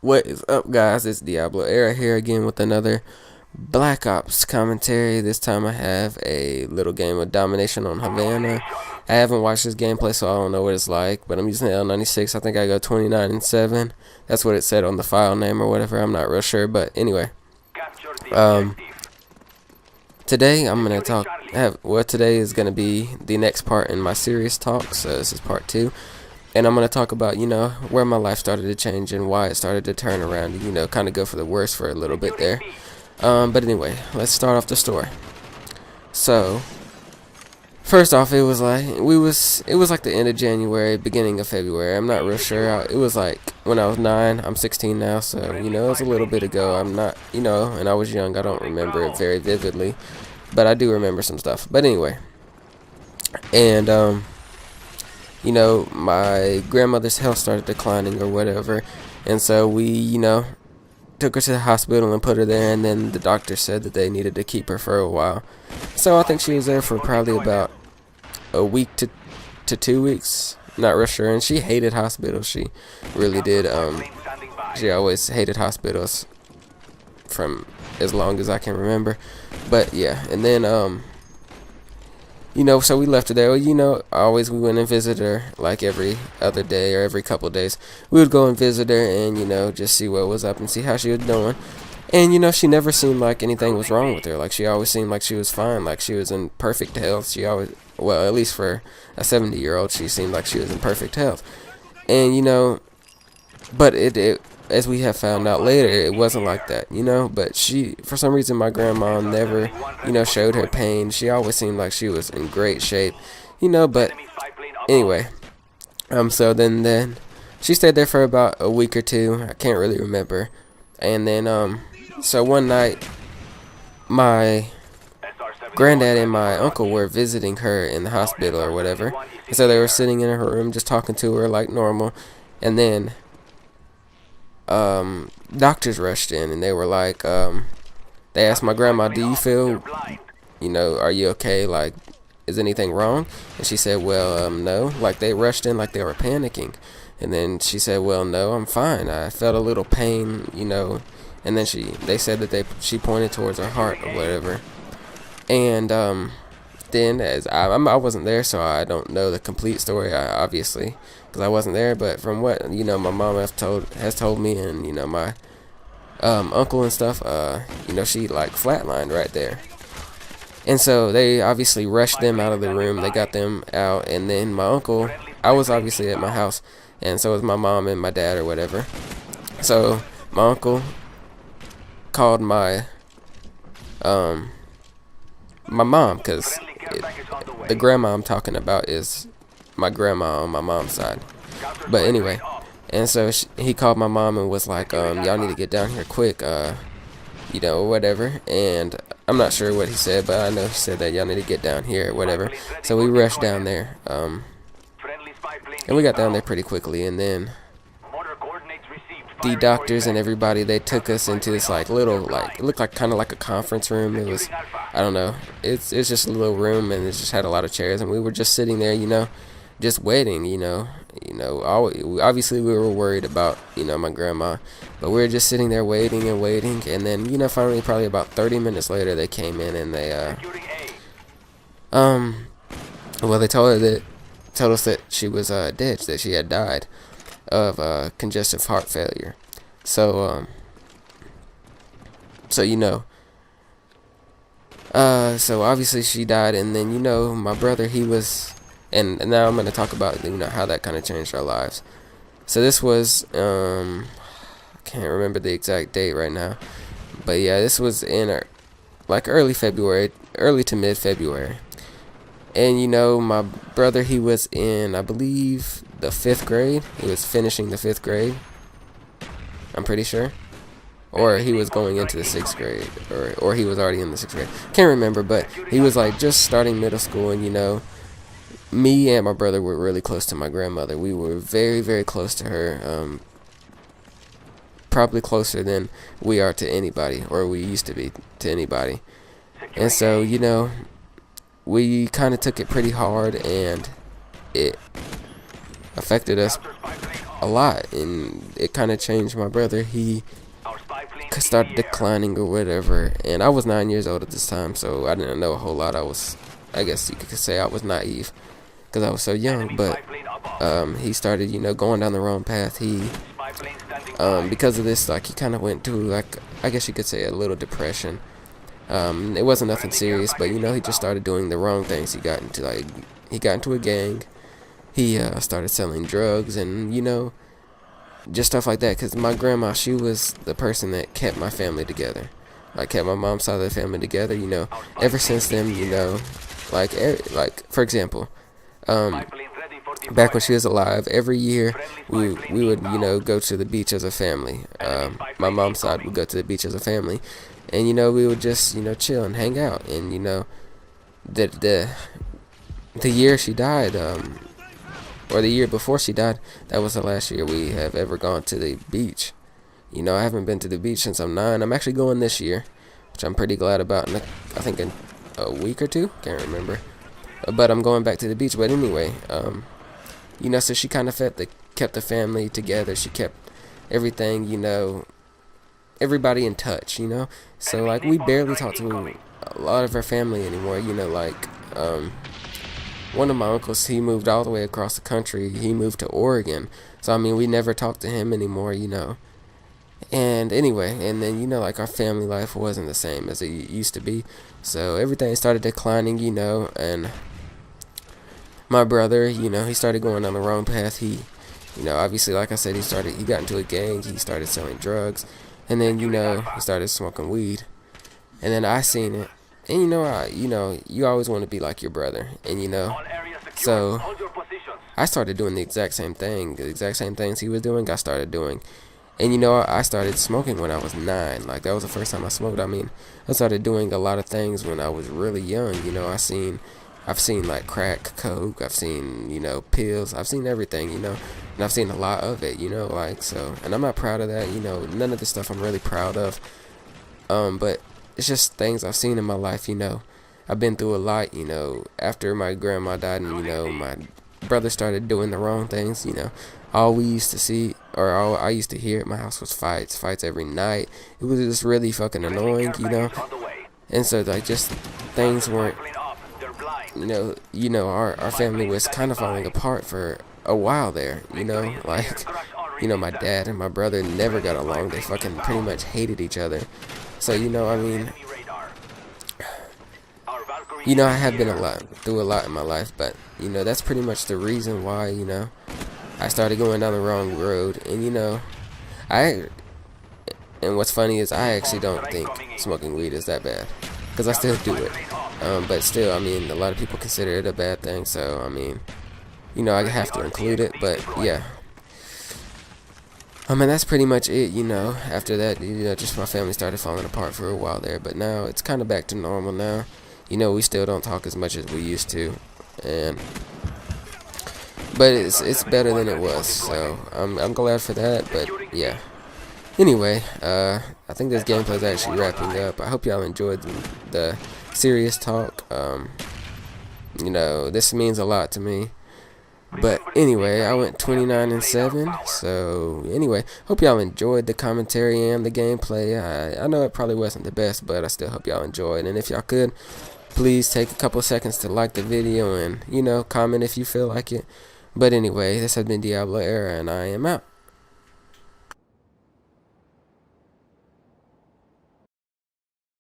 What is up, guys? It's Diablo Era here again with another Black Ops commentary. This time I have a little game of Domination on Havana. I haven't watched this gameplay, so I don't know what it's like, but I'm using the L96. I think I go 29 and 7. That's what it said on the file name or whatever. I'm not real sure, but anyway. Um, Today I'm gonna today is gonna be the next part in my serious talk. So this is part 2. And I'm going to talk about, where my life started to change and why it started to turn around, kind of go for the worse for a little bit there. But anyway, let's start off the story. So, first off, it was like the end of January, beginning of February. I'm not real sure. It was like when I was 9. I'm 16 now, so, it was a little bit ago. I'm not, and I was young. I don't remember it very vividly, but I do remember some stuff. But anyway, and, my grandmother's health started declining or whatever. And so we, took her to the hospital and put her there. And then the doctor said that they needed to keep her for a while. So I think she was there for probably about a week to 2 weeks. Not real sure. And she hated hospitals. She really did. She always hated hospitals from as long as I can remember. But yeah. And then, so we left her there. Well, always we went and visited her like every other day or every couple of days. We would go and visit her and, just see what was up and see how she was doing. And, she never seemed like anything was wrong with her. Like, she always seemed like she was fine, like she was in perfect health. She always, well, at least for a 70-year-old, she seemed like she was in perfect health. And, but it as we have found out later, it wasn't like that, but she, for some reason, my grandma never, showed her pain. She always seemed like she was in great shape, but anyway, so then she stayed there for about a week or two. I can't really remember. And then, so one night, my granddad and my uncle were visiting her in the hospital or whatever. And so they were sitting in her room just talking to her like normal. And then doctors rushed in and they were like, they asked my grandma, do you feel, are you okay? Like, is anything wrong? And she said, well, no. Like, they rushed in like they were panicking. And then she said, well, no, I'm fine. I felt a little pain, And then they said that she pointed towards her heart or whatever. And then as I wasn't there, so I don't know the complete story, obviously, because I wasn't there. But from what my mom has told me, and my uncle and stuff, she like flatlined right there. And so they obviously rushed them out of the room. They got them out, and then my uncle, I was obviously at my house, and so was my mom and my dad or whatever. So my uncle called my mom, because the grandma I'm talking about is my grandma on my mom's side. But anyway, and so he called my mom and was like, y'all need to get down here quick, whatever. And I'm not sure what he said, but I know he said that y'all need to get down here, whatever. So we rushed down there, and we got down there pretty quickly. And then the doctors and everybody, they took us into this like little, like, it looked like kind of like a conference room. It was, I don't know, it's just a little room, and it just had a lot of chairs, and we were just sitting there, just waiting. Obviously we were worried about my grandma, but we were just sitting there waiting and waiting. And then finally, probably about 30 minutes later, they came in and they well, they told us that she was dead, that she had died of congestive heart failure. So so obviously she died. And then my brother, he was, and now I'm going to talk about how that kind of changed our lives. So this was I can't remember the exact date right now, but yeah, this was in like early to mid February. And my brother, he was in, I believe, the 5th grade. He was finishing the 5th grade, I'm pretty sure, or he was going into the 6th grade, or he was already in the 6th grade. Can't remember, but he was like just starting middle school. And me and my brother were really close to my grandmother. We were very, very close to her, probably closer than we are to anybody, or we used to be to anybody. And so we kind of took it pretty hard, and it affected us a lot, and it kind of changed my brother. He started declining or whatever, and I was 9 years old at this time, so I didn't know a whole lot. I guess you could say I was naive because I was so young. But he started, going down the wrong path. He because of this, like, he kind of went through, like, I guess you could say, a little depression. It wasn't nothing serious, but he just started doing the wrong things. He got into a gang. He started selling drugs, and just stuff like that. Cause my grandma, she was the person that kept my family together, like kept my mom's side of the family together. Ever since then, like for example, back when she was alive, every year we would go to the beach as a family. My mom's side would go to the beach as a family, and we would just chill and hang out. And the year she died, or the year before she died, that was the last year we have ever gone to the beach. I haven't been to the beach since I'm 9. I'm actually going this year, which I'm pretty glad about. I think in a week or two, can't remember. But I'm going back to the beach. But anyway, so she kind of kept the family together. She kept everything, everybody in touch, So, like, we barely talk to a lot of our family anymore, one of my uncles, he moved all the way across the country. He moved to Oregon. So, I mean, we never talk to him anymore, And anyway, and then, like, our family life wasn't the same as it used to be. So everything started declining, and my brother, he started going down the wrong path. He, obviously, like I said, he got into a gang. He started selling drugs. And then, he started smoking weed. And then I seen it. And you always want to be like your brother. And so I started doing the exact same things he was doing, I started doing. And I started smoking when I was 9. Like, that was the first time I smoked. I mean, I started doing a lot of things when I was really young. I've seen like crack, coke, I've seen, pills, I've seen everything, and I've seen a lot of it, like, so, and I'm not proud of that, none of the stuff I'm really proud of. But it's just things I've seen in my life. I've been through a lot. After my grandma died, and my brother started doing the wrong things. All we used to see, or all I used to hear at my house was fights every night. It was just really fucking annoying, And so, like, just things weren't, our family was kind of falling apart for a while there. Like, my dad and my brother never got along. They fucking pretty much hated each other. So, I mean, I have been through a lot in my life, but, that's pretty much the reason why, I started going down the wrong road. And, and what's funny is I actually don't think smoking weed is that bad, because I still do it. But still, I mean, a lot of people consider it a bad thing, so, I mean, I have to include it, but, yeah. I mean, that's pretty much it, After that, just my family started falling apart for a while there. But now it's kind of back to normal now. We still don't talk as much as we used to. But it's better than it was. So I'm glad for that. But yeah. Anyway, I think this gameplay is actually wrapping up. I hope y'all enjoyed the serious talk. This means a lot to me. But anyway, I went 29-7. So anyway, hope y'all enjoyed the commentary and the gameplay. I know it probably wasn't the best, but I still hope y'all enjoyed. And if y'all could, please take a couple seconds to like the video and comment if you feel like it. But anyway, this has been Diablo Era, and I am out.